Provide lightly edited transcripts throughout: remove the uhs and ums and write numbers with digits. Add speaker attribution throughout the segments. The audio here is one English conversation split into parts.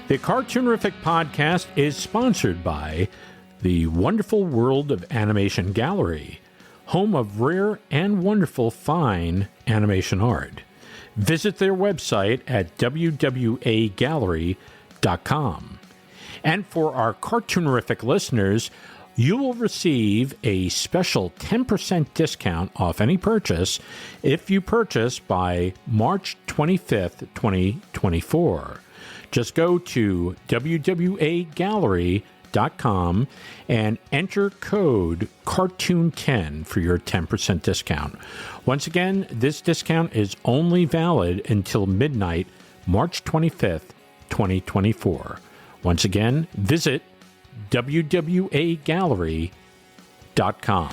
Speaker 1: The Cartoonerific podcast is sponsored by the Wonderful World of Animation Gallery, home of rare and wonderful fine animation art. Visit their website at wwagallery.com. And for our Cartoonerific listeners, you will receive a special 10% discount off any purchase if you purchase by March 25th, 2024. Just go to wwagallery.com and enter code CARTOON10 for your 10% discount. Once again, this discount is only valid until midnight, March 25th, 2024. Once again, visit wwagallery.com.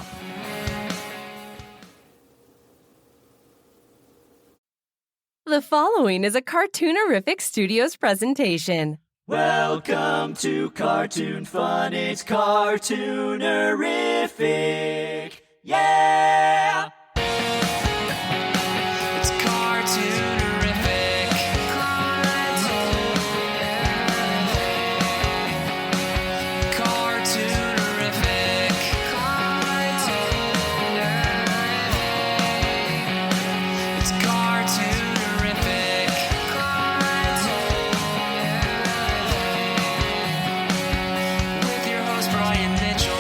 Speaker 2: The following is a Cartoonerific Studios presentation.
Speaker 3: Welcome to Cartoon Fun, it's Cartoonerific, yeah! It's Cartoonerific, Cartoonerific, it's Cartoonerific, with your host Brian Mitchell.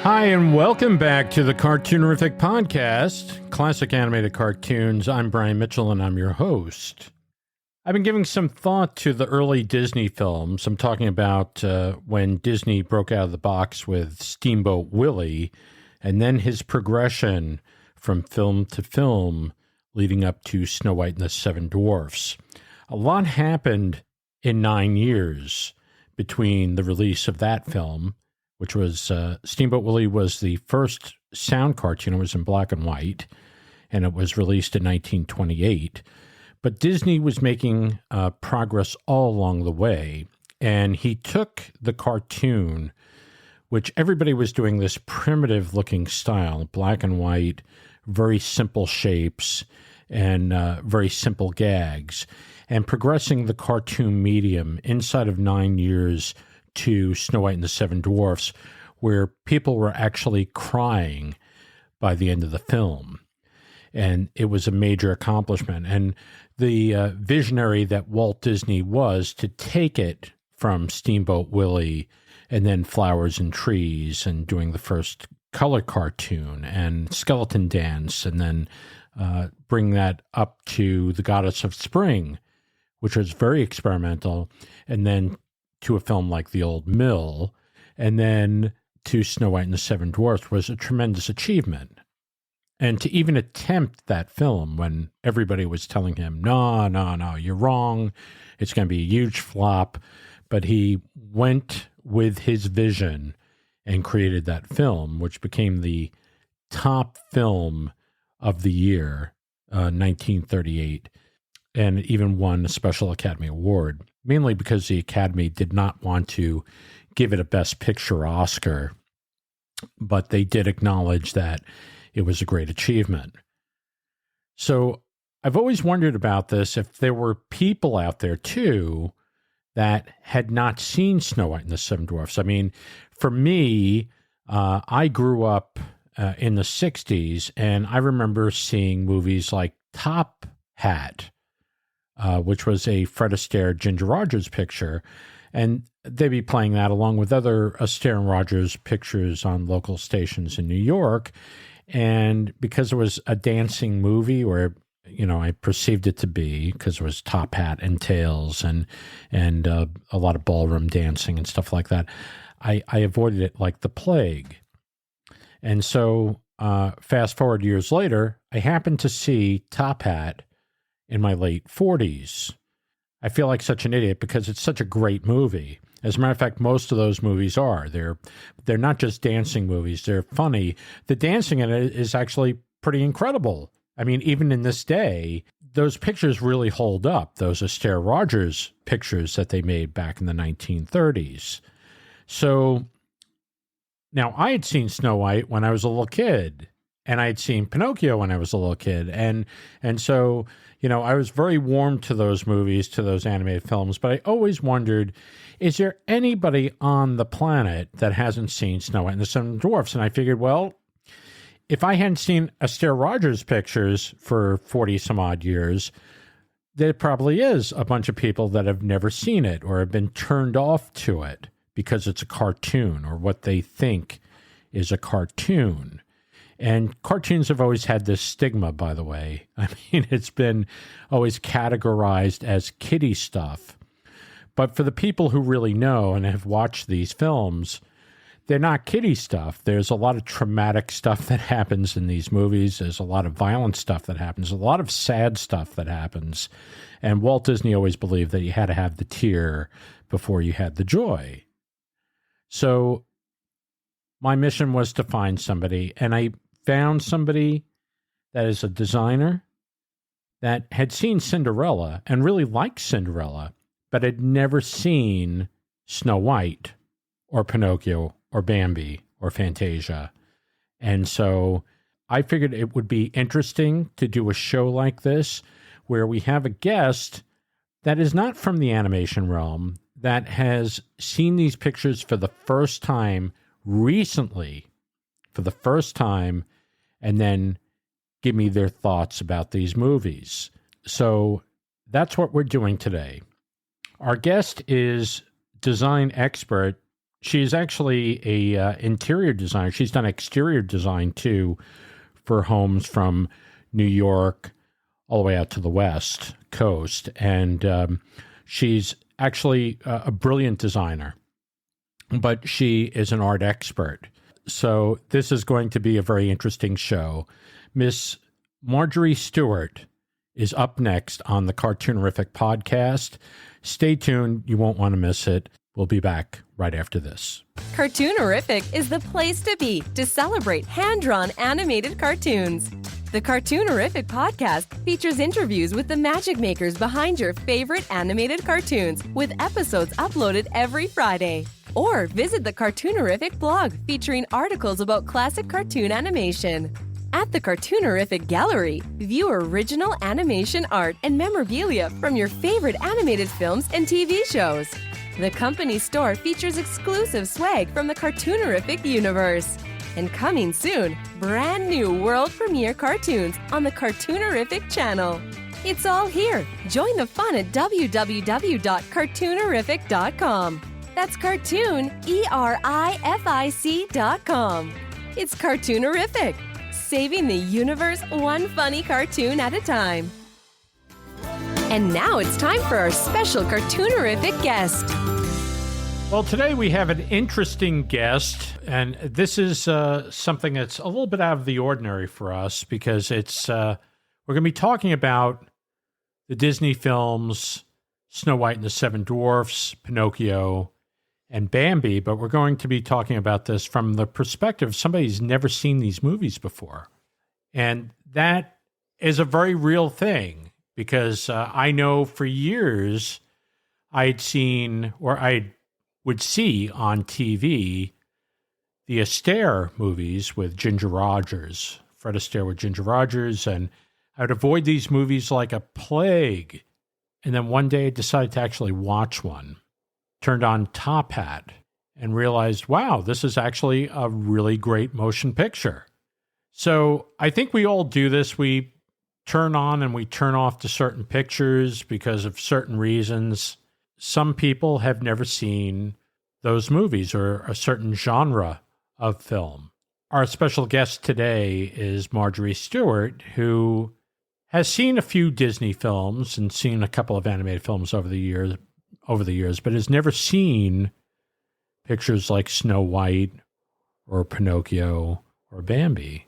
Speaker 1: Hi, and welcome back to the Cartoonerific podcast, classic animated cartoons. I'm Brian Mitchell, and I'm your host. I've been giving some thought to the early Disney films. I'm talking about when Disney broke out of the box with Steamboat Willie, and then his progression from film to film leading up to Snow White and the Seven Dwarfs. A lot happened in 9 years between the release of that film, which was Steamboat Willie was the first sound cartoon. It was in black and white, and it was released in 1928. But Disney was making progress all along the way, and he took the cartoon, which everybody was doing this primitive-looking style, black and white, very simple shapes, and very simple gags, and progressing the cartoon medium inside of 9 years to Snow White and the Seven Dwarfs, where people were actually crying by the end of the film. And it was a major accomplishment. And the visionary that Walt Disney was to take it from Steamboat Willie and then Flowers and Trees and doing the first color cartoon and Skeleton Dance, and then bring that up to The Goddess of Spring, which was very experimental, and then to a film like The Old Mill, and then to Snow White and the Seven Dwarfs was a tremendous achievement. And to even attempt that film when everybody was telling him, no, you're wrong, it's going to be a huge flop, but he went with his vision and created that film, which became the top film of the year, 1938, and even won a Special Academy Award, mainly because the Academy did not want to give it a Best Picture Oscar, but they did acknowledge that it was a great achievement. So I've always wondered about this, if there were people out there, too, that had not seen Snow White and the Seven Dwarfs. I mean, for me, I grew up in the 60s, and I remember seeing movies like Top Hat, which was a Fred Astaire, Ginger Rogers picture, and they'd be playing that along with other Astaire and Rogers pictures on local stations in New York. And because it was a dancing movie, or I perceived it to be, because it was Top Hat and Tails and a lot of ballroom dancing and stuff like that, I avoided it like the plague. And so fast forward years later, I happened to see Top Hat in my late 40s. I feel like such an idiot because it's such a great movie. As a matter of fact, most of those movies are. They're not just dancing movies. They're funny. The dancing in it is actually pretty incredible. I mean, even in this day, those pictures really hold up, those Astaire Rogers pictures that they made back in the 1930s. So now I had seen Snow White when I was a little kid, and I had seen Pinocchio when I was a little kid. And so, I was very warm to those movies, to those animated films, but I always wondered, is there anybody on the planet that hasn't seen Snow White and the Seven Dwarfs? And I figured, well, if I hadn't seen Astaire Rogers pictures for 40 some odd years, there probably is a bunch of people that have never seen it or have been turned off to it because it's a cartoon or what they think is a cartoon. And cartoons have always had this stigma, by the way. I mean, it's been always categorized as kiddie stuff. But for the people who really know and have watched these films, they're not kiddie stuff. There's a lot of traumatic stuff that happens in these movies. There's a lot of violent stuff that happens, a lot of sad stuff that happens. And Walt Disney always believed that you had to have the tear before you had the joy. So my mission was to find somebody, and I found somebody that is a designer that had seen Cinderella and really liked Cinderella, but had never seen Snow White or Pinocchio or Bambi or Fantasia. And so I figured it would be interesting to do a show like this where we have a guest that is not from the animation realm, that has seen these pictures for the first time recently, for the first time, and then give me their thoughts about these movies. So that's what we're doing today. Our guest is design expert. She's actually a interior designer. She's done exterior design too for homes from New York all the way out to the West Coast. And she's actually a brilliant designer, but she is an art expert. So this is going to be a very interesting show. Miss Marjorie Stewart is up next on the Cartoonerific podcast. Stay tuned. You won't want to miss it. We'll be back right after this.
Speaker 2: Cartoonerific is the place to be to celebrate hand-drawn animated cartoons. The Cartoonerific podcast features interviews with the magic makers behind your favorite animated cartoons, with episodes uploaded every Friday. Or visit the Cartoonerific blog featuring articles about classic cartoon animation. At the Cartoonerific Gallery, view original animation art and memorabilia from your favorite animated films and TV shows. The company store features exclusive swag from the Cartoonerific universe. And coming soon, brand new world premiere cartoons on the Cartoonerific channel. It's all here. Join the fun at www.cartoonerific.com. That's cartoon, ERIFIC.com. It's Cartoonerific, saving the universe one funny cartoon at a time. And now it's time for our special Cartoonerific guest.
Speaker 1: Well, today we have an interesting guest, and this is something that's a little bit out of the ordinary for us because it's we're going to be talking about the Disney films Snow White and the Seven Dwarfs, Pinocchio, and Bambi, but we're going to be talking about this from the perspective of somebody who's never seen these movies before. And that is a very real thing because I know for years I'd seen, or I would see on TV, the Astaire movies with Ginger Rogers, Fred Astaire with Ginger Rogers, and I would avoid these movies like a plague. And then one day I decided to actually watch one, turned on Top Hat, and realized, wow, this is actually a really great motion picture. So I think we all do this. We turn on and we turn off to certain pictures because of certain reasons. Some people have never seen those movies or a certain genre of film. Our special guest today is Marjorie Stewart, who has seen a few Disney films and seen a couple of animated films over the years, but has never seen pictures like Snow White or Pinocchio or Bambi.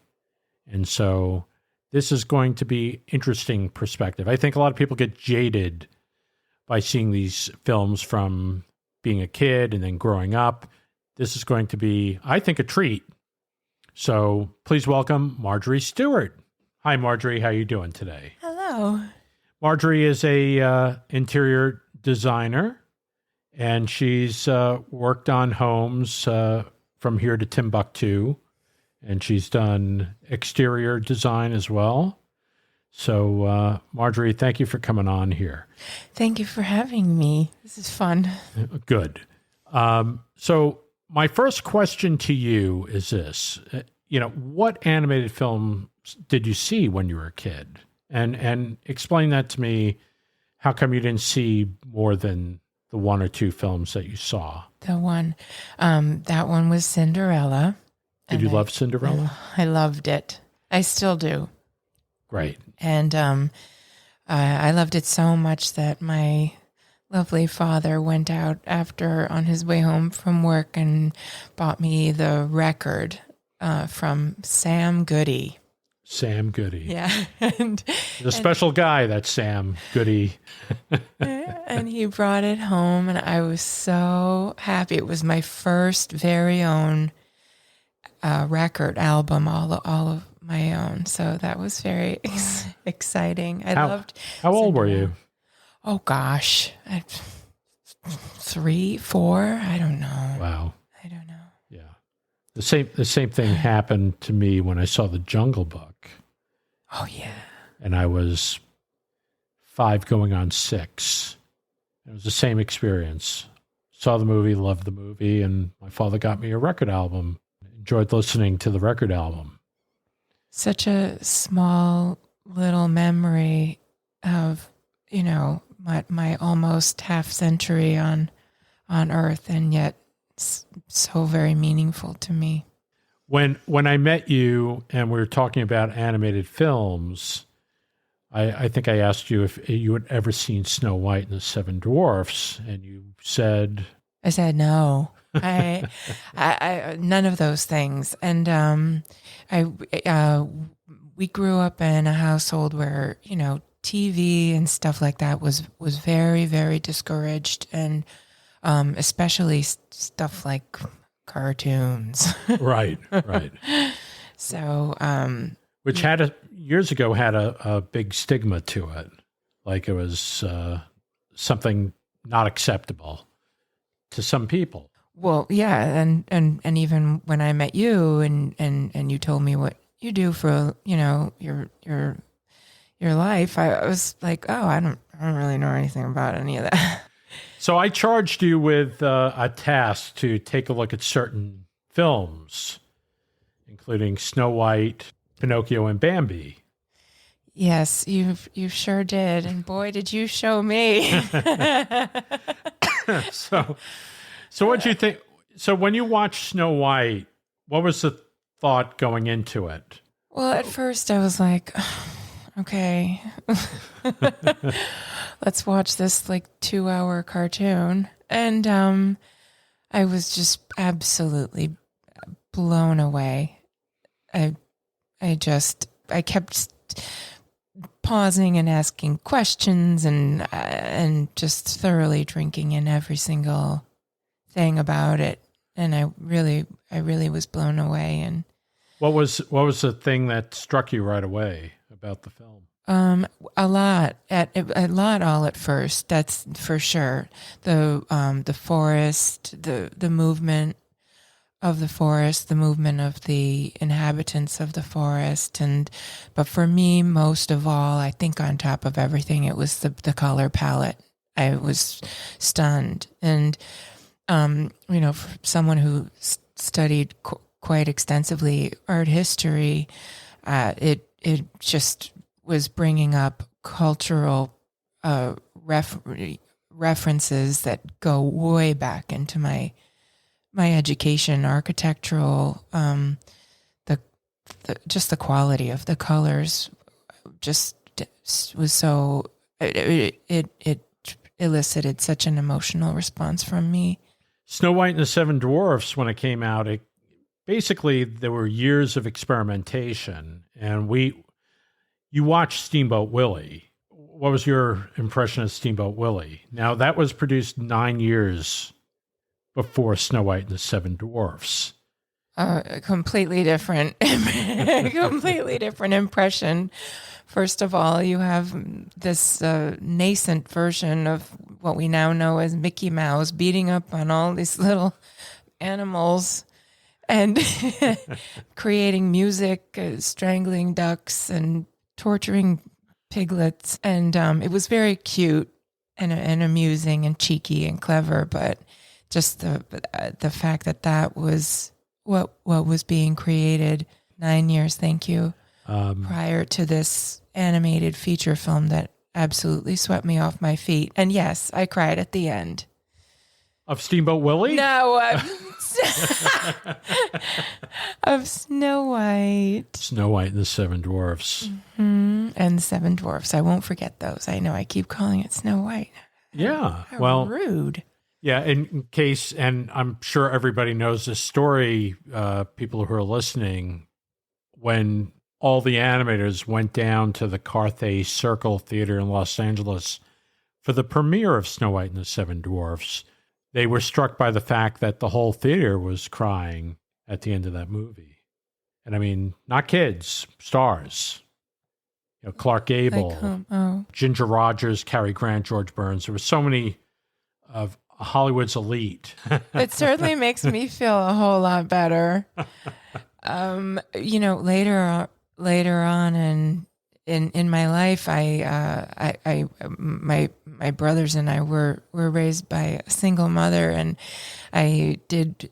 Speaker 1: And so this is going to be interesting perspective. I think a lot of people get jaded by seeing these films from being a kid and then growing up. This is going to be, I think, a treat. So please welcome Marjorie Stewart. Hi, Marjorie. How are you doing today?
Speaker 4: Hello.
Speaker 1: Marjorie is a interior designer, and she's worked on homes from here to Timbuktu and she's done exterior design as well. So, Marjorie, thank you for coming on here.
Speaker 4: Thank you for having me. This is fun.
Speaker 1: Good. So my first question to you is this. What animated film did you see when you were a kid? And explain that to me. How come you didn't see more than the one or two films that you saw?
Speaker 4: That one was Cinderella.
Speaker 1: Did you love Cinderella?
Speaker 4: I loved it. I still do.
Speaker 1: Great.
Speaker 4: And I loved it so much that my lovely father went out after on his way home from work and bought me the record from Sam Goody.
Speaker 1: Sam Goody.
Speaker 4: Yeah. And
Speaker 1: the special guy, that's Sam Goody.
Speaker 4: and he brought it home, and I was so happy. It was my first very own record album, all of my own. So that was very exciting.
Speaker 1: How old were you?
Speaker 4: Oh gosh, 3, 4. I don't know.
Speaker 1: Wow.
Speaker 4: I don't know.
Speaker 1: Yeah. The same thing happened to me when I saw The Jungle Book.
Speaker 4: Oh yeah.
Speaker 1: And I was 5 going on 6. It was the same experience. Saw the movie, loved the movie, and my father got me a record album. Enjoyed listening to the record album.
Speaker 4: Such a small little memory of, my almost half century on Earth, and yet so very meaningful to me.
Speaker 1: When I met you and we were talking about animated films, I think I asked you if you had ever seen Snow White and the Seven Dwarfs, and you said...
Speaker 4: I said no. I none of those things. And we grew up in a household where, TV and stuff like that was very, very discouraged, and especially stuff like cartoons.
Speaker 1: Right.
Speaker 4: So,
Speaker 1: which years ago had a big stigma to it, like it was something not acceptable to some people.
Speaker 4: Well, yeah, and even when I met you and you told me what you do for your life, I was like, oh, I don't really know anything about any of that.
Speaker 1: So I charged you with a task to take a look at certain films, including Snow White, Pinocchio, and Bambi.
Speaker 4: Yes, you sure did, and boy, did you show me.
Speaker 1: So what'd you think? So when you watched Snow White, what was the thought going into it?
Speaker 4: Well, at first I was like, okay, let's watch this 2-hour cartoon. And I was just absolutely blown away. I kept pausing and asking questions and just thoroughly drinking in every single thing about it. And I really was blown away. And
Speaker 1: what was the thing that struck you right away about the film?
Speaker 4: A lot all at first. That's for sure. The forest, the movement of the forest, the movement of the inhabitants of the forest, but for me, most of all, I think on top of everything, it was the color palette. I was stunned, and for someone who studied quite extensively art history, it just was bringing up cultural references that go way back into my education, architectural, just the quality of the colors just was so, it elicited such an emotional response from me.
Speaker 1: Snow White and the Seven Dwarfs, when it came out, basically there were years of experimentation, and you watched Steamboat Willie. What was your impression of Steamboat Willie? Now, that was produced 9 years before Snow White and the Seven Dwarfs.
Speaker 4: Completely different, completely different impression. First of all, you have this nascent version of what we now know as Mickey Mouse beating up on all these little animals. and creating music, strangling ducks, and torturing piglets. And it was very cute and amusing and cheeky and clever. But just the fact that was what was being created 9 years, thank you, prior to this animated feature film that absolutely swept me off my feet. And yes, I cried at the end.
Speaker 1: Of Steamboat Willie?
Speaker 4: No, of Snow White.
Speaker 1: Snow White and the Seven Dwarfs.
Speaker 4: Mm-hmm. And the Seven Dwarfs. I won't forget those. I know I keep calling it Snow White.
Speaker 1: Yeah.
Speaker 4: How rude.
Speaker 1: Yeah, in case, and I'm sure everybody knows this story, people who are listening, when all the animators went down to the Carthay Circle Theater in Los Angeles for the premiere of Snow White and the Seven Dwarfs, they were struck by the fact that the whole theater was crying at the end of that movie. And I mean, not kids, stars. You know, Clark Gable, Ginger Rogers, Cary Grant, George Burns. There were so many of Hollywood's elite.
Speaker 4: It certainly makes me feel a whole lot better. You know, later on in my life, my brothers and I were raised by a single mother, and I did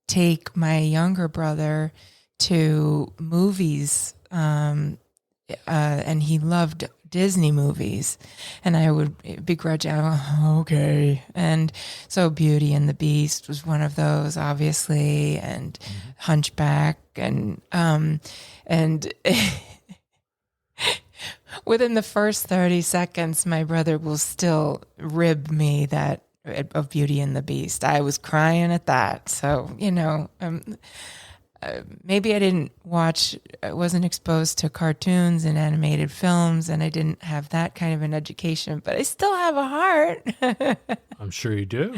Speaker 4: take my younger brother to movies, and he loved Disney movies, and I would begrudge okay. And so Beauty and the Beast was one of those, obviously, and Hunchback, and within the first 30 seconds, my brother will still rib me that of Beauty and the Beast. I was crying at that. So, you know, maybe I wasn't exposed to cartoons and animated films, and I didn't have that kind of an education, but I still have a heart.
Speaker 1: I'm sure you do.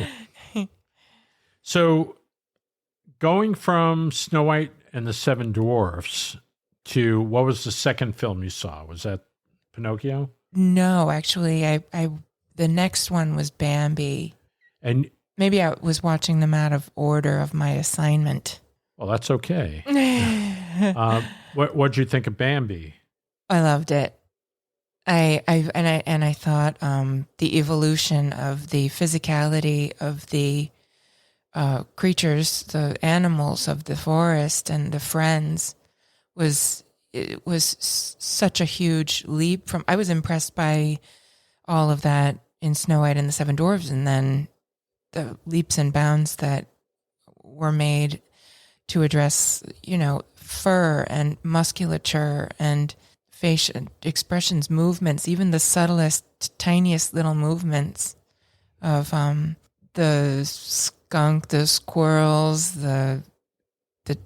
Speaker 1: So going from Snow White and the Seven Dwarfs to, what was the second film you saw? Was that Pinocchio?
Speaker 4: No, actually, the next one was Bambi.
Speaker 1: And
Speaker 4: maybe I was watching them out of order of my assignment.
Speaker 1: Well, that's okay. What'd you think of Bambi?
Speaker 4: I loved it. I thought the evolution of the physicality of the creatures, the animals of the forest, and the friends was such a huge leap from. I was impressed by all of that in Snow White and the Seven Dwarfs, and then the leaps and bounds that were made to address, you know, fur and musculature and facial expressions, movements, even the subtlest, tiniest little movements of the skunk, the squirrels, the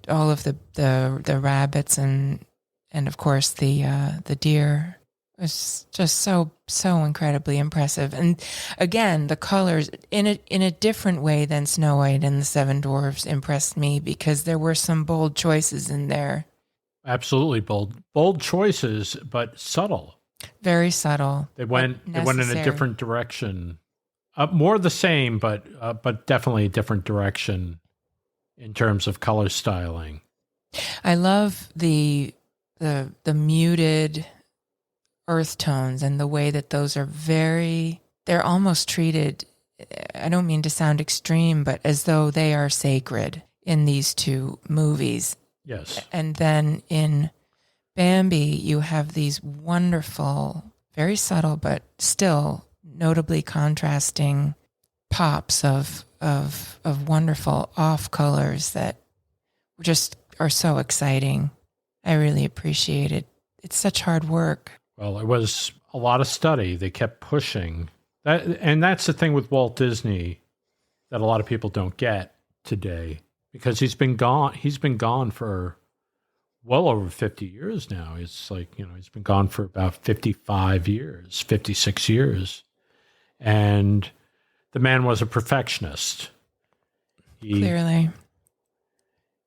Speaker 4: all of the rabbits, and of course the deer. It was just so incredibly impressive. And again, the colors in a different way than Snow White and the Seven Dwarfs impressed me, because there were some bold choices in there.
Speaker 1: Absolutely bold choices, but subtle.
Speaker 4: Very subtle.
Speaker 1: They went in a different direction. More the same, but definitely a different direction in terms of color styling.
Speaker 4: I love the muted earth tones and the way that those are they're almost treated, I don't mean to sound extreme, but as though they are sacred in these two movies.
Speaker 1: Yes.
Speaker 4: And then in Bambi, you have these wonderful, very subtle, but still notably contrasting pops of wonderful off colors that just are so exciting. I really appreciate it. It's such hard work.
Speaker 1: Well, it was a lot of study. They kept pushing that, and that's the thing with Walt Disney that a lot of people don't get today, because he's been gone. He's been gone for well over 50 years now. It's like, you know, he's been gone for about 55 years, 56 years, and the man was a perfectionist.
Speaker 4: Clearly,
Speaker 1: you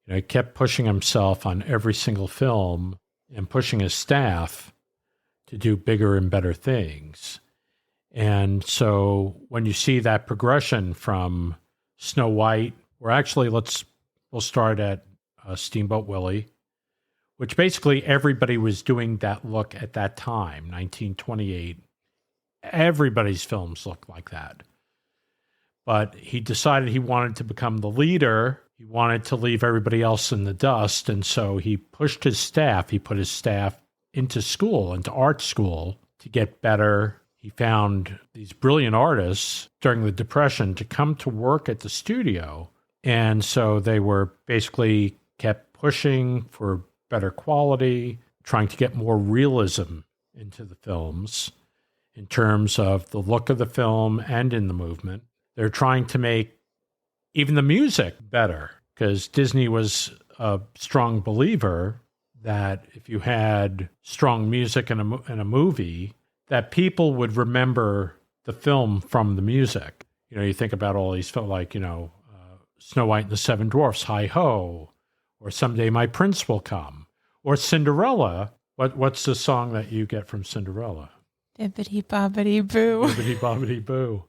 Speaker 1: know, he kept pushing himself on every single film and pushing his staff to do bigger and better things. And so when you see that progression from Snow White, or actually we'll We'll start at Steamboat Willie, which basically everybody was doing that look at that time, 1928. Everybody's films looked like that. But he decided he wanted to become the leader. He wanted to leave everybody else in the dust. And so he pushed his staff. He put his staff into school, into art school, to get better. He found these brilliant artists during the Depression to come to work at the studio. And so they were basically kept pushing for better quality, trying to get more realism into the films in terms of the look of the film and in the movement. They're trying to make even the music better, because Disney was a strong believer that if you had strong music in a movie, that people would remember the film from the music. You know, you think about all these films like, Snow White and the Seven Dwarfs, Hi Ho, or Someday My Prince Will Come, or Cinderella. What's the song that you get from Cinderella?
Speaker 4: Bibbidi bobbidi boo.
Speaker 1: Bibbidi bobbidi boo.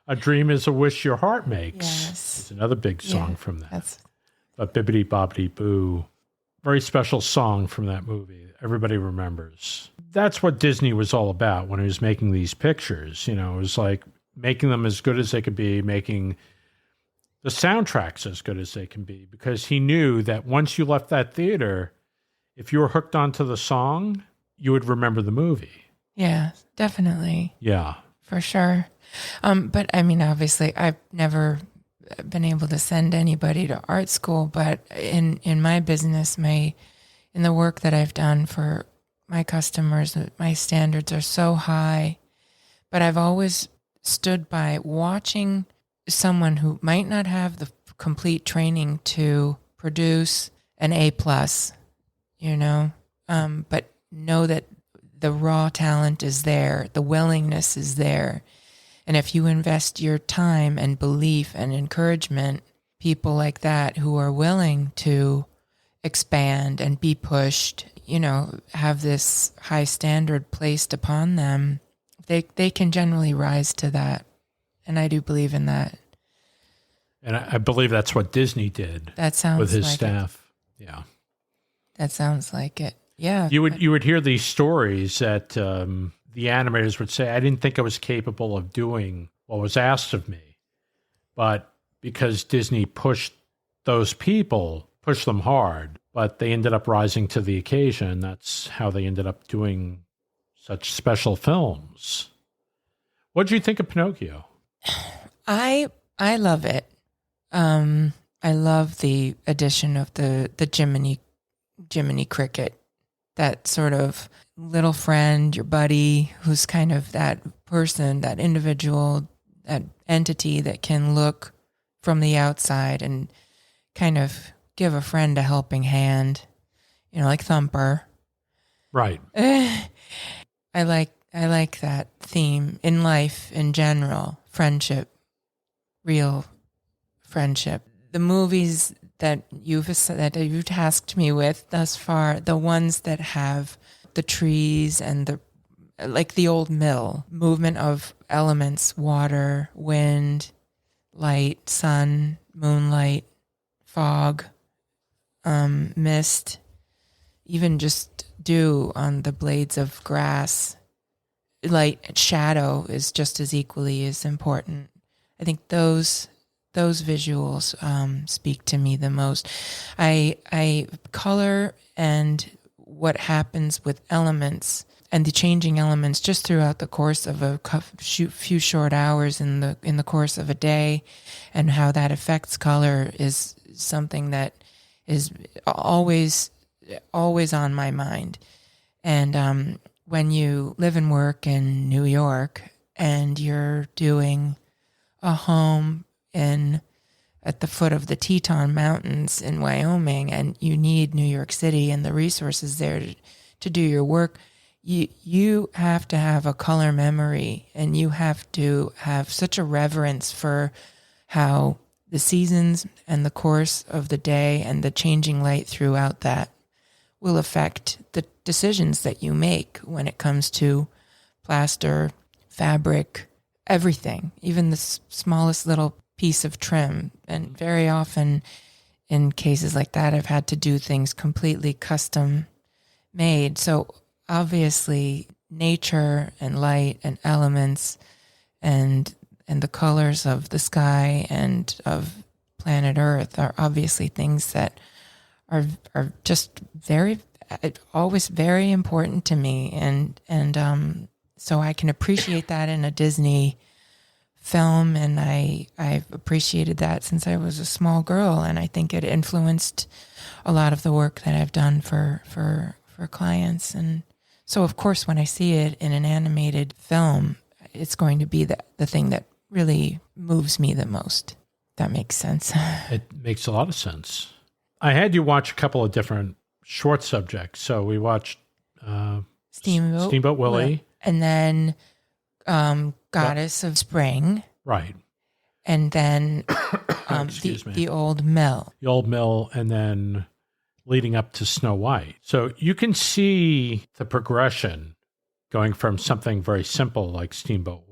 Speaker 1: A Dream is a Wish Your Heart Makes.
Speaker 4: Yes.
Speaker 1: It's another big song from that.
Speaker 4: That's...
Speaker 1: But Bibbidi bobbidi boo. Very special song from that movie. Everybody remembers. That's what Disney was all about when he was making these pictures. It was like making them as good as they could be, making the soundtracks as good as they can be, because he knew that once you left that theater, if you were hooked onto the song, you would remember the movie.
Speaker 4: Yeah, definitely.
Speaker 1: Yeah.
Speaker 4: For sure. But I mean, obviously, I've never been able to send anybody to art school, but in my business, in the work that I've done for my customers, my standards are so high, but I've always stood by watching someone who might not have the complete training to produce an A+, but know that the raw talent is there, the willingness is there. And if you invest your time and belief and encouragement, people like that who are willing to expand and be pushed, have this high standard placed upon them, they can generally rise to that. And I do believe in that.
Speaker 1: And I believe that's what Disney did.
Speaker 4: That sounds
Speaker 1: with his
Speaker 4: like
Speaker 1: staff.
Speaker 4: It.
Speaker 1: Yeah.
Speaker 4: That sounds like it. Yeah.
Speaker 1: You would hear these stories that the animators would say, I didn't think I was capable of doing what was asked of me. But because Disney pushed those people, pushed them hard, but they ended up rising to the occasion. That's how they ended up doing such special films. What did you think of Pinocchio?
Speaker 4: I love it. I love the addition of the Jiminy Cricket, that sort of little friend, your buddy, who's kind of that person, that individual, that entity that can look from the outside and kind of give a friend a helping hand, like Thumper.
Speaker 1: Right.
Speaker 4: I like that theme in life in general, friendship, real friendship. The movies that you've tasked me with thus far, the ones that have the trees and the old mill, movement of elements, water, wind, light, sun, moonlight, fog, mist, even just dew on the blades of grass, light and shadow is just as equally as important. I think those visuals speak to me the most. I color and what happens with elements and the changing elements just throughout the course of a few short hours in the course of a day, and how that affects color is something that is always on my mind. And when you live and work in New York and you're doing a home at the foot of the Teton Mountains in Wyoming, and you need New York City and the resources there to do your work, you have to have a color memory, and you have to have such a reverence for how the seasons and the course of the day and the changing light throughout that will affect the decisions that you make when it comes to plaster, fabric, everything, even the smallest little piece of trim. And very often in cases like that, I've had to do things completely custom made. So obviously nature and light and elements and the colors of the sky and of planet Earth are obviously things that are just always very important to me. And so I can appreciate that in a Disney film, and I've appreciated that since I was a small girl, and I think it influenced a lot of the work that I've done for clients. And so of course when I see it in an animated film, it's going to be the thing that really moves me the most. That makes sense.
Speaker 1: It makes a lot of sense. I had you watch a couple of different short subjects. So we watched Steamboat Willie.
Speaker 4: And then Goddess of Spring.
Speaker 1: Right.
Speaker 4: And then the Old Mill.
Speaker 1: The Old Mill, and then leading up to Snow White. So you can see the progression going from something very simple like Steamboat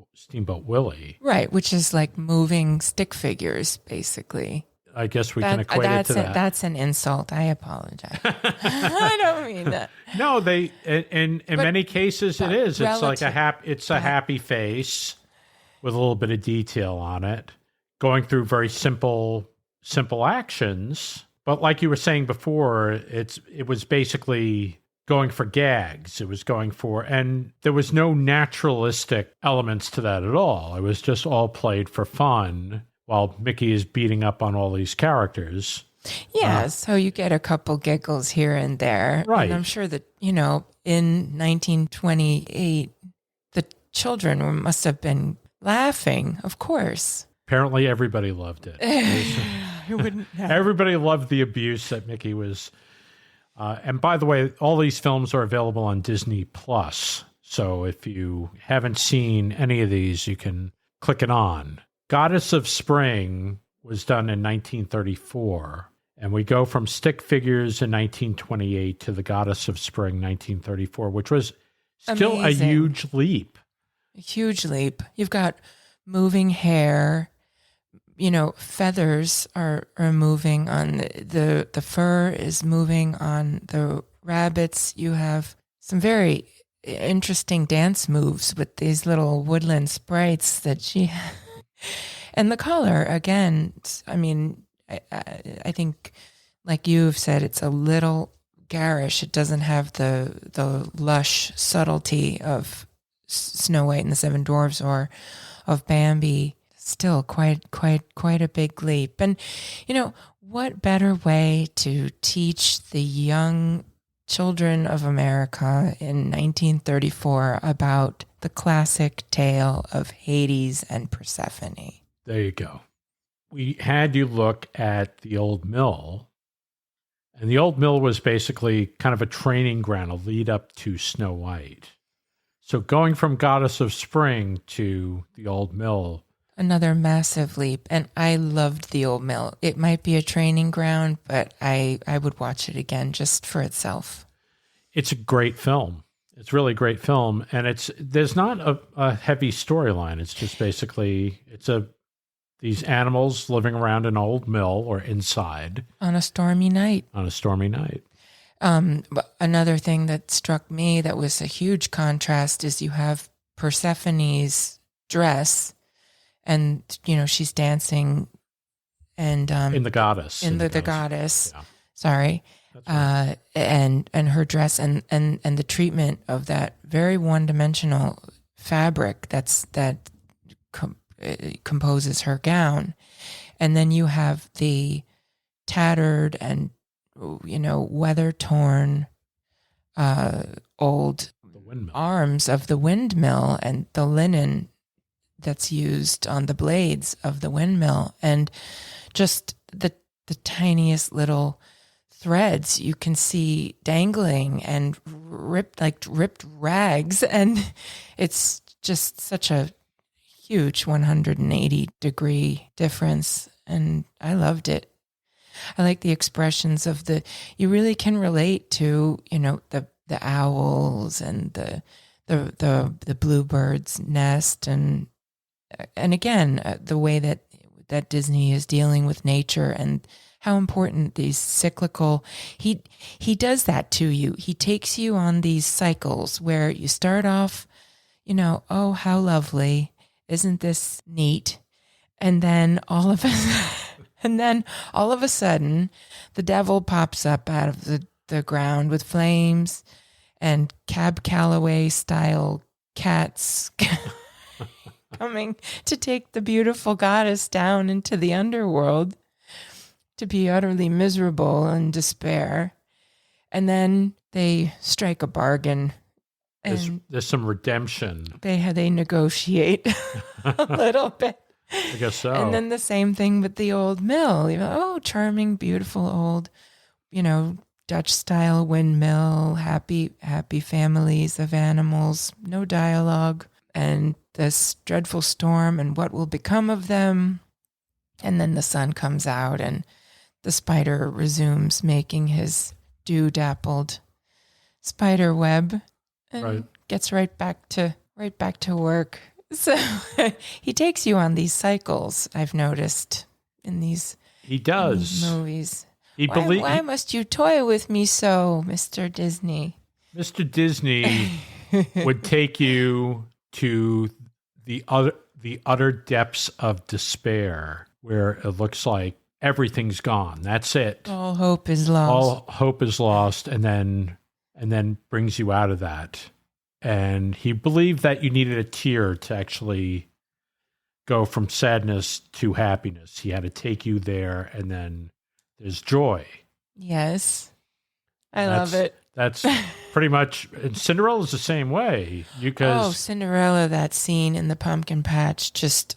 Speaker 1: Willie.
Speaker 4: Right, which is like moving stick figures, basically.
Speaker 1: I guess we can equate it to that.
Speaker 4: That's an insult. I apologize. I don't mean that.
Speaker 1: No, in many cases it is. It's like a happy face with a little bit of detail on it, going through very simple actions. But like you were saying before, it was basically going for gags. It was going for, and there was no naturalistic elements to that at all. It was just all played for fun while Mickey is beating up on all these characters.
Speaker 4: Yeah, so you get a couple giggles here and there.
Speaker 1: Right.
Speaker 4: And I'm sure that, in 1928, the children must have been laughing, of course.
Speaker 1: Apparently everybody loved it. Everybody loved the abuse that Mickey was. And by the way, all these films are available on Disney Plus. So if you haven't seen any of these, you can click it on. Goddess of Spring was done in 1934. And we go from stick figures in 1928 to the Goddess of Spring 1934, which was still amazing. A huge leap.
Speaker 4: A huge leap. You've got moving hair. Feathers are moving on the fur is moving on the rabbits. You have some very interesting dance moves with these little woodland sprites that she and the color again. I mean, I think, like you've said, it's a little garish. It doesn't have the lush subtlety of Snow White and the Seven Dwarfs or of Bambi. Still quite a big leap. And, what better way to teach the young children of America in 1934 about the classic tale of Hades and Persephone?
Speaker 1: There you go. We had you look at the Old Mill, and the Old Mill was basically kind of a training ground, a lead up to Snow White. So going from Goddess of Spring to the Old Mill,
Speaker 4: another massive leap. And I loved the Old Mill. It might be a training ground, but I would watch it again just for itself.
Speaker 1: It's a great film. It's really a great film. And there's not a heavy storyline. It's just basically, these animals living around an old mill or inside.
Speaker 4: On a stormy night.
Speaker 1: But
Speaker 4: another thing that struck me that was a huge contrast is you have Persephone's dress. And, she's dancing and
Speaker 1: in the goddess.
Speaker 4: In the goddess.
Speaker 1: Yeah.
Speaker 4: Sorry. Right. And her dress and the treatment of that very one-dimensional fabric that composes her gown. And then you have the tattered and weather-torn old arms of the windmill and the linen that's used on the blades of the windmill, and just the tiniest little threads you can see dangling and ripped rags, and it's just such a huge 180-degree difference, and I loved it. I like the expressions of you really can relate to the owls and the bluebird's nest, and again, the way that that Disney is dealing with nature and how important these cyclical, he does that to you. He takes you on these cycles where you start off, oh, how lovely. Isn't this neat? And then all of a sudden, the devil pops up out of the ground with flames and Cab Calloway style cats coming to take the beautiful goddess down into the underworld to be utterly miserable and despair. And then they strike a bargain. And
Speaker 1: there's some redemption.
Speaker 4: They negotiate a little bit.
Speaker 1: I guess so.
Speaker 4: And then the same thing with the old mill. Oh, charming, beautiful old, Dutch-style windmill, happy families of animals, no dialogue, and this dreadful storm and what will become of them. And then the sun comes out and the spider resumes making his dew-dappled spider web and gets right back to work. So he takes you on these cycles, I've noticed, in these movies. Why must you toy with me so, Mr. Disney?
Speaker 1: Mr. Disney would take you to the utter depths of despair, where it looks like everything's gone. That's it.
Speaker 4: All hope is lost.
Speaker 1: All hope is lost, and then brings you out of that. And he believed that you needed a tear to actually go from sadness to happiness. He had to take you there, and then there's joy.
Speaker 4: Yes. I love it.
Speaker 1: That's pretty much, and Cinderella's the same way.
Speaker 4: Cinderella, that scene in the pumpkin patch, just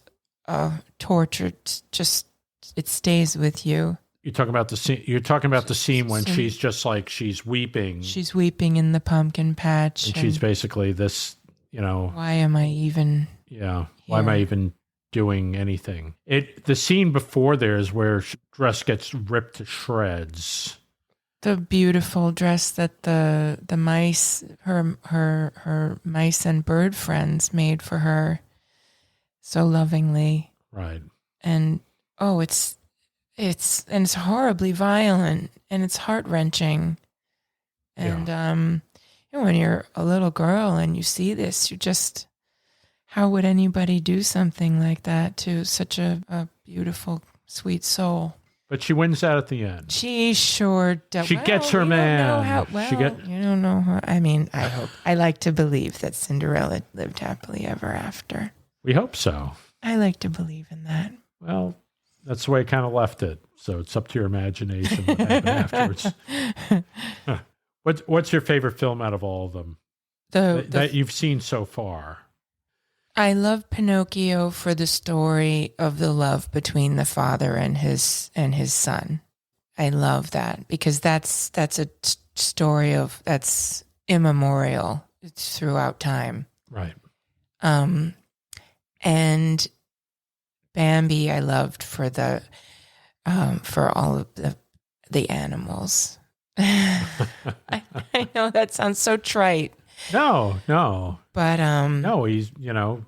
Speaker 4: tortured, just, it stays with you.
Speaker 1: You're talking about the scene when she's just like, she's weeping.
Speaker 4: She's weeping in the pumpkin patch.
Speaker 1: And she's basically this,
Speaker 4: why am I even
Speaker 1: why am I even doing anything? The scene before there is where dress gets ripped to shreds.
Speaker 4: The beautiful dress that the mice, her mice and bird friends made for her so lovingly.
Speaker 1: Right.
Speaker 4: And it's horribly violent and it's heart-wrenching. And when you're a little girl and you see this, you just, how would anybody do something like that to such a beautiful, sweet soul?
Speaker 1: But she wins out at the end.
Speaker 4: She sure does.
Speaker 1: She gets her man.
Speaker 4: You don't know her. I mean, I like to believe that Cinderella lived happily ever after.
Speaker 1: We hope so.
Speaker 4: I like to believe in that.
Speaker 1: Well, that's the way I kind of left it. So it's up to your imagination what happened afterwards. What's your favorite film out of all of them that you've seen so far?
Speaker 4: I love Pinocchio for the story of the love between the father and his son. I love that because that's a story that's immemorial. It's throughout time.
Speaker 1: Right.
Speaker 4: And Bambi I loved for the for all of the animals. I know that sounds so trite.
Speaker 1: No.
Speaker 4: But
Speaker 1: no, he's you're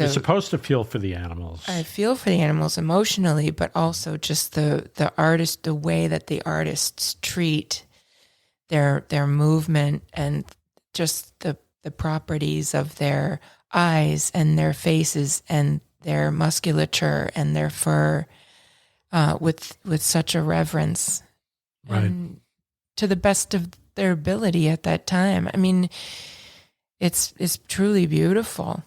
Speaker 1: supposed to feel for the animals.
Speaker 4: I feel for the animals emotionally, but also just the artist, the way that the artists treat their movement and just the properties of their eyes and their faces and their musculature and their fur with such a reverence.
Speaker 1: Right.
Speaker 4: And to the best of their ability at that time. I mean, it's truly beautiful.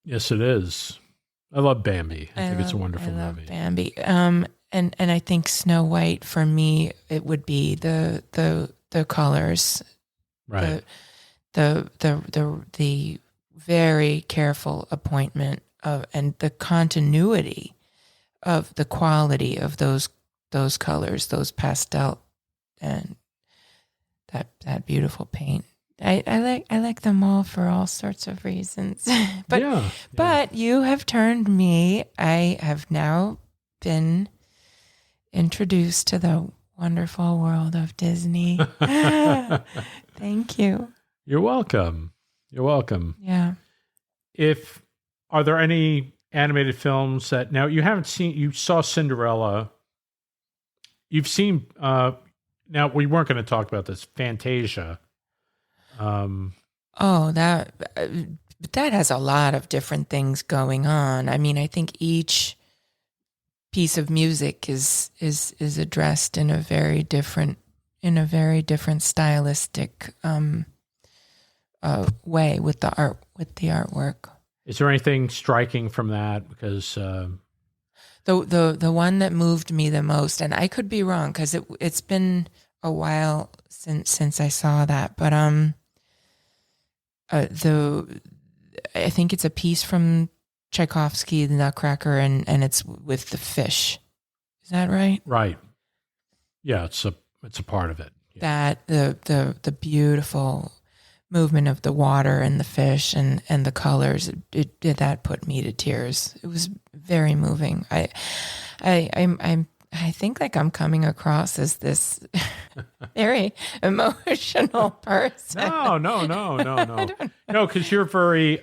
Speaker 1: Yes, it is. I love Bambi. I think it's a wonderful movie.
Speaker 4: I love Bambi. And I think Snow White for me, it would be the colors,
Speaker 1: right?
Speaker 4: The very careful appointment of and the continuity of the quality of those colors, those pastel and that beautiful paint. I like them all for all sorts of reasons. But you have turned me. I have now been introduced to the wonderful world of Disney. Thank you.
Speaker 1: You're welcome.
Speaker 4: Yeah.
Speaker 1: Are there any animated films that now you haven't seen. You saw Cinderella. You've seen. Now we weren't going to talk about this. Fantasia.
Speaker 4: That has a lot of different things going on. I mean, I think each piece of music is addressed in a very different stylistic way with the artwork.
Speaker 1: Is there anything striking from that? Because
Speaker 4: the one that moved me the most, and I could be wrong because it's been a while since I saw that, but I think it's a piece from Tchaikovsky, The Nutcracker, and it's with the fish. Is that right?
Speaker 1: Right. Yeah, it's a part of it. Yeah.
Speaker 4: That the beautiful movement of the water and the fish and the colors, that put me to tears. It was very moving. I think like I'm coming across as this very emotional person.
Speaker 1: No, because you're very,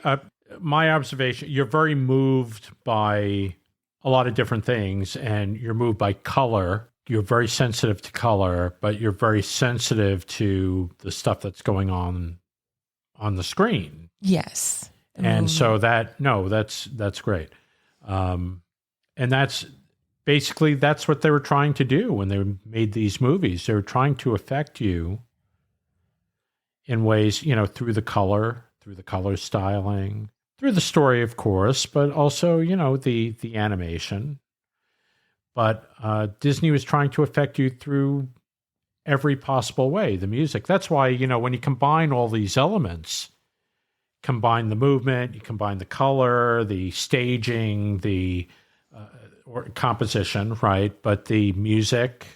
Speaker 1: my observation, you're very moved by a lot of different things, and you're moved by color. You're very sensitive to color, but you're very sensitive to the stuff that's going on the screen.
Speaker 4: Yes.
Speaker 1: And so that's great. And that's basically, that's what they were trying to do when they made these movies. They were trying to affect you in ways, through the color styling, through the story, of course, but also, the animation. But Disney was trying to affect you through every possible way. The music. That's why, when you combine all these elements, combine the movement, you combine the color, the staging, the or composition, right? But the music,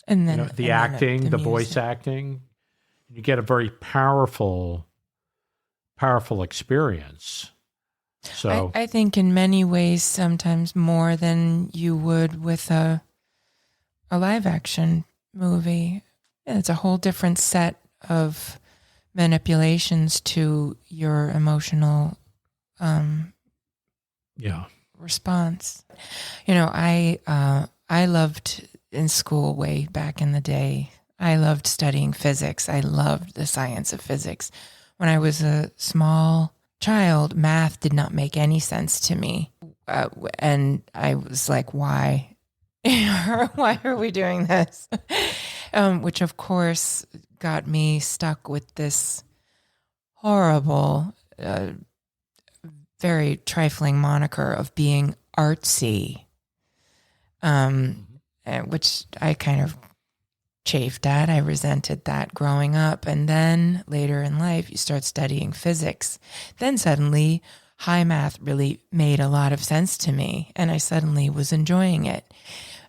Speaker 4: and then
Speaker 1: the acting, the voice acting, you get a very powerful experience. So
Speaker 4: I think in many ways, sometimes more than you would with a live action movie. It's a whole different set of manipulations to your emotional response. I loved in school way back in the day. I loved studying physics. I loved the science of physics. When I was a small child, math did not make any sense to me. And I was like, why? Why are we doing this? Which, of course, got me stuck with this horrible, very trifling moniker of being artsy, which I kind of chafed at. I resented that growing up. And then later in life, you start studying physics. Then suddenly, high math really made a lot of sense to me, and I suddenly was enjoying it.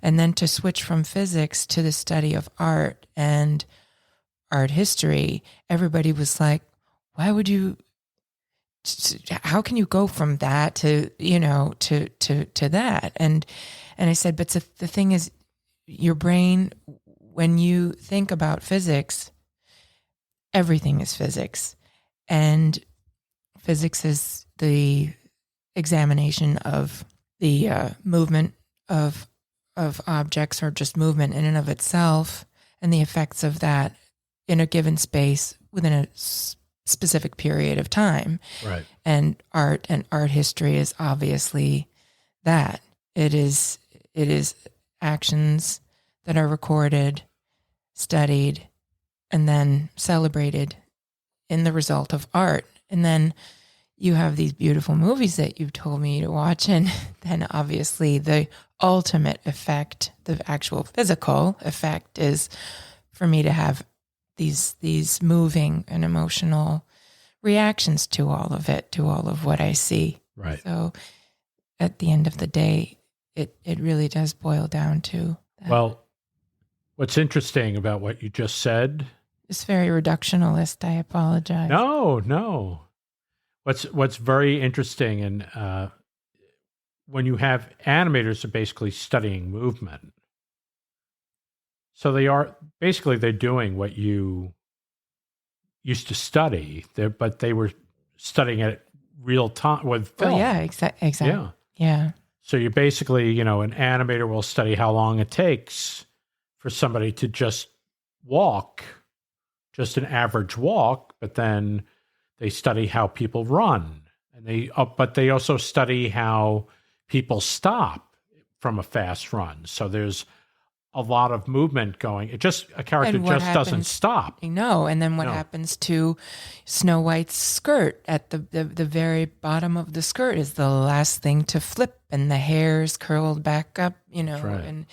Speaker 4: And then to switch from physics to the study of art and art history, everybody was like, why would you, how can you go from that to that? And I said, but the thing is, your brain, when you think about physics, everything is physics. And physics is the examination of the movement of objects, or just movement in and of itself, and the effects of that in a given space within a specific period of time.
Speaker 1: Right.
Speaker 4: And art history is obviously that. It is actions that are recorded, studied, and then celebrated in the result of art. And then you have these beautiful movies that you've told me to watch, and then obviously the ultimate effect, the actual physical effect, is for me to have these moving and emotional reactions to all of it, to all of what I see.
Speaker 1: Right.
Speaker 4: So at the end of the day, it really does boil down to that.
Speaker 1: Well, what's interesting about what you just said?
Speaker 4: It's very reductionist. I apologize.
Speaker 1: No. What's very interesting, and when you have animators are basically studying movement, so they're doing what you used to study, but they were studying it real time with film.
Speaker 4: Oh, yeah, exactly.
Speaker 1: Yeah.
Speaker 4: Yeah.
Speaker 1: So you basically, an animator will study how long it takes for somebody to just walk, just an average walk, but then they study how people run, and but they also study how people stop from a fast run. So there's a lot of movement going. A character just doesn't stop.
Speaker 4: No, and then what happens to Snow White's skirt at the very bottom of the skirt is the last thing to flip, and the hair's curled back up,
Speaker 1: right.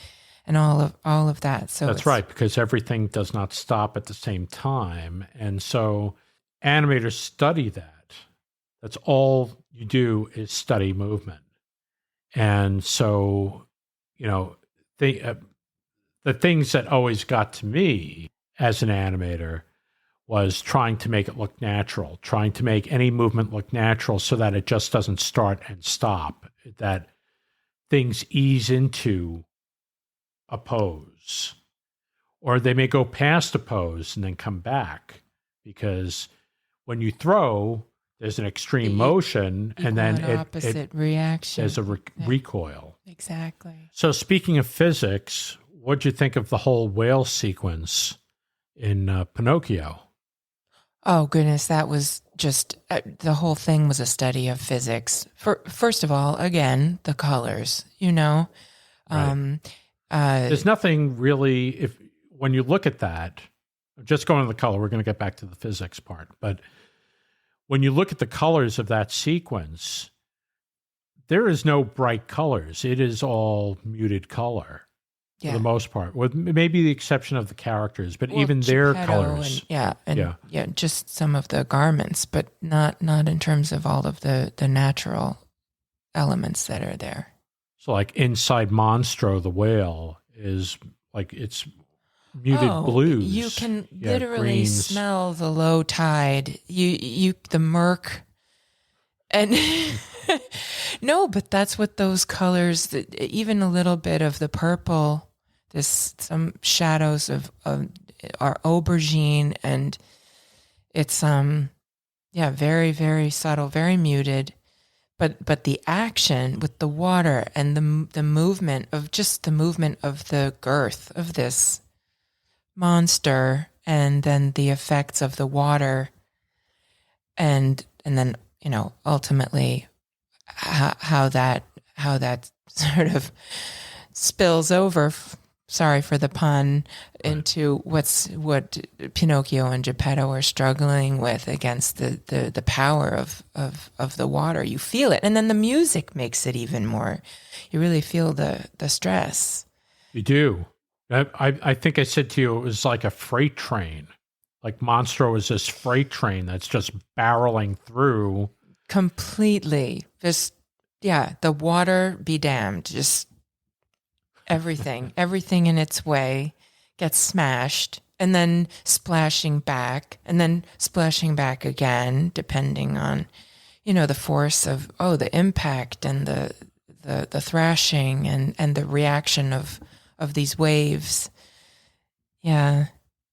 Speaker 4: and all of that. So
Speaker 1: that's right, because everything does not stop at the same time. And so animators study that. That's all you do is study movement. And so, the things that always got to me as an animator was trying to make it look natural, trying to make any movement look natural so that it just doesn't start and stop, that things ease into a pose. Or they may go past a pose and then come back, because when you throw, there's an extreme motion, and then
Speaker 4: opposite reaction.
Speaker 1: There's a recoil.
Speaker 4: Exactly.
Speaker 1: So speaking of physics, what'd you think of the whole whale sequence in Pinocchio?
Speaker 4: Oh, goodness, that was just, the whole thing was a study of physics. First of all, again, the colors,
Speaker 1: Right. There's nothing really, when you look at that, just going to the color, we're going to get back to the physics part, but when you look at the colors of that sequence, there is no bright colors. It is all muted color for the most part, with maybe the exception of the characters, but even their colors.
Speaker 4: Just some of the garments, but not in terms of all of the natural elements that are there.
Speaker 1: So like inside Monstro, the whale is like, it's muted blues.
Speaker 4: You can literally smell the low tide. The murk, and no, but that's what those colors. Even a little bit of the purple. Some shadows of our aubergine, and it's very, very subtle, very muted. But the action with the water and the movement of the girth of this monster, and then the effects of the water, and then ultimately how that sort of spills over, sorry for the pun, into what Pinocchio and Geppetto are struggling with against the power of the water. You feel it, and then the music makes it even more. You really feel the stress.
Speaker 1: You do. I think I said to you, it was like a freight train. Like Monstro is this freight train that's just barreling through.
Speaker 4: Completely. The water be damned. Just everything in its way gets smashed, and then splashing back, and then splashing back again, depending on, the force of, the impact and the thrashing and the reaction of these waves. Yeah,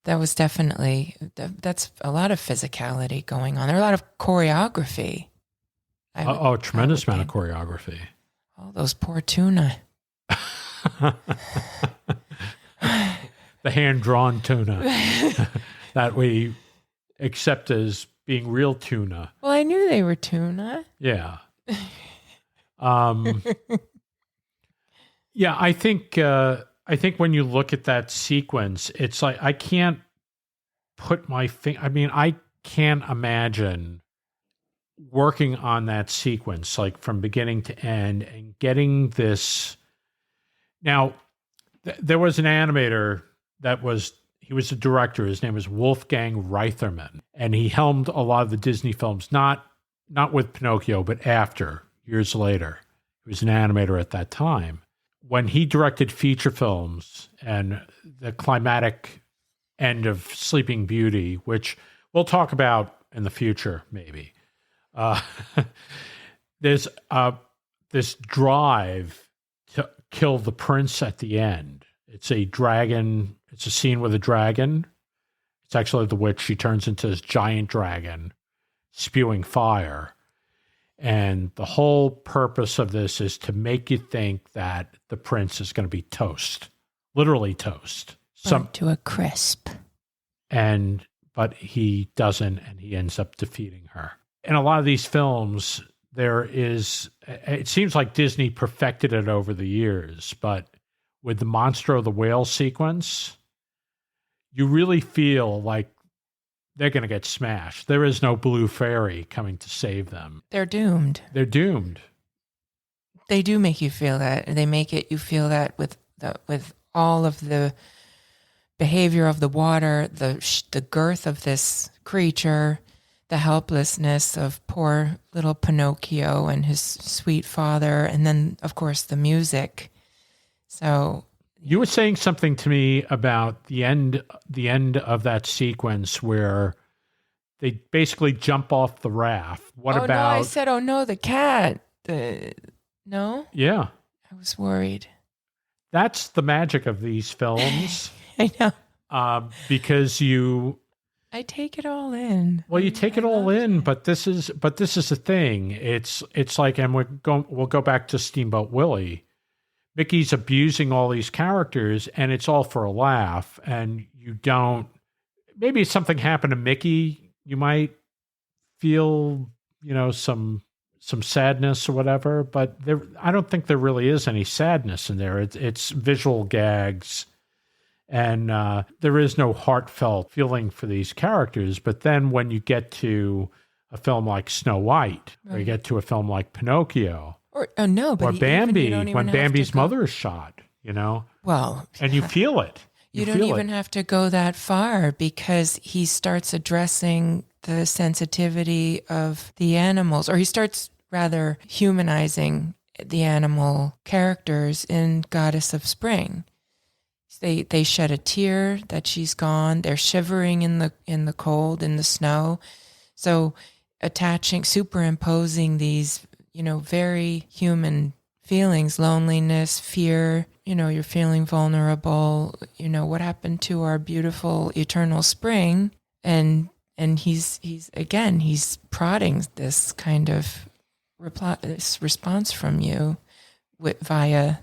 Speaker 4: that was definitely, that's a lot of physicality going on. There are a lot of choreography.
Speaker 1: Tremendous amount of choreography.
Speaker 4: All those poor tuna.
Speaker 1: The hand-drawn tuna that we accept as being real tuna.
Speaker 4: Well, I knew they were tuna.
Speaker 1: Yeah. Yeah, I think when you look at that sequence, it's like I can't put my finger. I mean, I can't imagine working on that sequence, like from beginning to end, and getting this. Now, there was an animator he was a director. His name was Wolfgang Reitherman, and he helmed a lot of the Disney films, not with Pinocchio, but after, years later. He was an animator at that time. When he directed feature films and the climatic end of Sleeping Beauty, which we'll talk about in the future, maybe, there's this drive to kill the prince at the end. It's a dragon. It's a scene with a dragon. It's actually the witch. She turns into this giant dragon spewing fire. And the whole purpose of this is to make you think that the prince is going to be toast, literally toast.
Speaker 4: Burnt to a crisp.
Speaker 1: But he doesn't, and he ends up defeating her. In a lot of these films, it seems like Disney perfected it over the years, but with the Monster of the Whale sequence, you really feel like they're going to get smashed. There is no blue fairy coming to save them.
Speaker 4: They're doomed.
Speaker 1: They're doomed.
Speaker 4: They do make you feel that. They make it you feel that with all of the behavior of the water, the girth of this creature, the helplessness of poor little Pinocchio and his sweet father, and then of course the music. So
Speaker 1: you were saying something to me about the end of that sequence where they basically jump off the raft. What about?
Speaker 4: No, I said, oh no, the cat. No?
Speaker 1: Yeah.
Speaker 4: I was worried.
Speaker 1: That's the magic of these films.
Speaker 4: I know.
Speaker 1: Because
Speaker 4: I take it all in.
Speaker 1: Well, you take it all in, but this is the thing. It's like, and we'll go back to Steamboat Willie. Mickey's abusing all these characters, and it's all for a laugh. And you don't. Maybe if something happened to Mickey, you might feel, some sadness or whatever. But I don't think there really is any sadness in there. It's visual gags, and there is no heartfelt feeling for these characters. But then when you get to a film like Snow White, or you get to a film like Pinocchio.
Speaker 4: Or
Speaker 1: Bambi, when Bambi's mother is shot,
Speaker 4: Well,
Speaker 1: and you feel it.
Speaker 4: You don't even have to go that far, because he starts addressing the sensitivity of the animals, or he starts rather humanizing the animal characters in Goddess of Spring. They shed a tear that she's gone. They're shivering in the cold, in the snow. So superimposing these very human feelings, loneliness, fear, you're feeling vulnerable, what happened to our beautiful eternal spring? And he's prodding this kind of this response from you via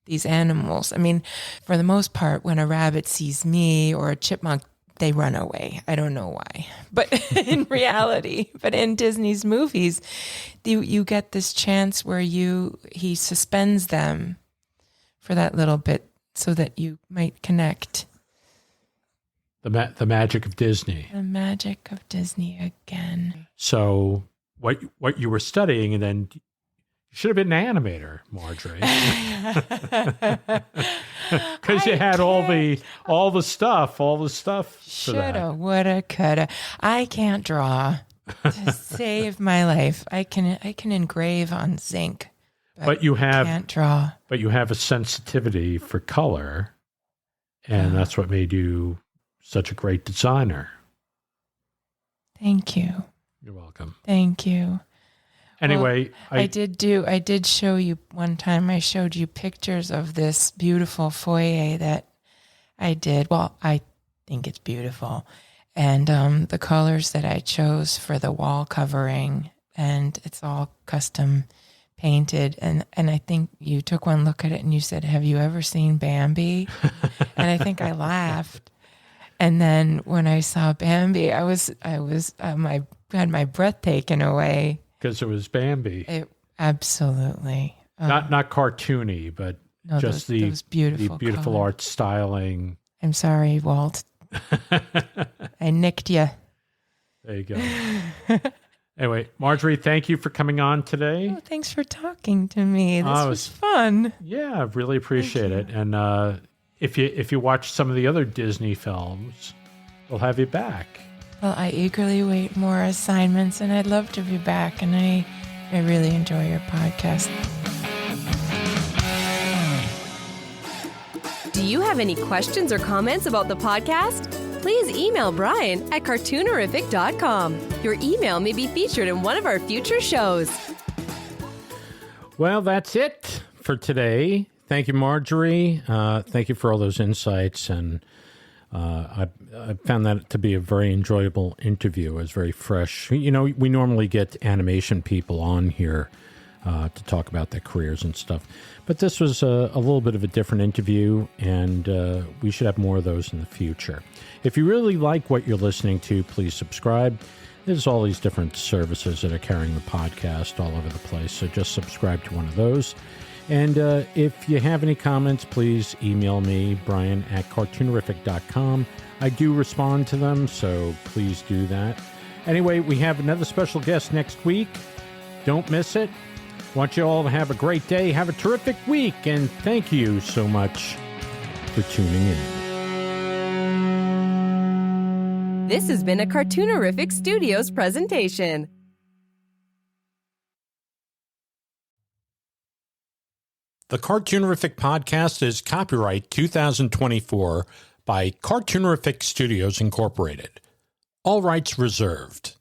Speaker 4: these animals. I mean, for the most part, when a rabbit sees me or a chipmunk, they run away. I don't know why. But in reality, in Disney's movies, you get this chance where he suspends them for that little bit so that you might connect.
Speaker 1: The magic of Disney.
Speaker 4: The magic of Disney again.
Speaker 1: So what you were studying, and then you should have been an animator, Marjorie. Because you had all the stuff.
Speaker 4: Shoulda, woulda, coulda. I can't draw to save my life. I can engrave on zinc, but you can't draw.
Speaker 1: But you have a sensitivity for color, and that's what made you such a great designer.
Speaker 4: Thank you.
Speaker 1: You're welcome.
Speaker 4: Thank you.
Speaker 1: Anyway,
Speaker 4: well, I did show you one time. I showed you pictures of this beautiful foyer that I did. Well, I think it's beautiful, and the colors that I chose for the wall covering, and it's all custom painted. And I think you took one look at it and you said, "Have you ever seen Bambi?" And I think I laughed. And then when I saw Bambi, I had my breath taken away.
Speaker 1: Because it was Bambi.
Speaker 4: Absolutely.
Speaker 1: Not cartoony, but just
Speaker 4: those
Speaker 1: beautiful art styling.
Speaker 4: I'm sorry, Walt. I nicked you.
Speaker 1: There you go. Anyway, Marjorie, thank you for coming on today.
Speaker 4: Oh, thanks for talking to me. This was fun.
Speaker 1: Yeah, I really appreciate it. And if you watch some of the other Disney films, we'll have you back.
Speaker 4: Well, I eagerly await more assignments, and I'd love to be back, and I really enjoy your podcast.
Speaker 2: Do you have any questions or comments about the podcast? Please email Brian at cartoonerific.com. Your email may be featured in one of our future shows.
Speaker 1: Well, that's it for today. Thank you, Marjorie. Thank you for all those insights, and I found that to be a very enjoyable interview. It was very fresh. We normally get animation people on here to talk about their careers and stuff. But this was a little bit of a different interview, and we should have more of those in the future. If you really like what you're listening to, please subscribe. There's all these different services that are carrying the podcast all over the place, so just subscribe to one of those. And if you have any comments, please email me, brian@cartoonerific.com. I do respond to them, so please do that. Anyway, we have another special guest next week. Don't miss it. Want you all to have a great day. Have a terrific week, and thank you so much for tuning in.
Speaker 2: This has been a Cartoonerific Studios presentation.
Speaker 1: The Cartoonerific Podcast is copyright 2024 by Cartoonerific Studios Incorporated. All rights reserved.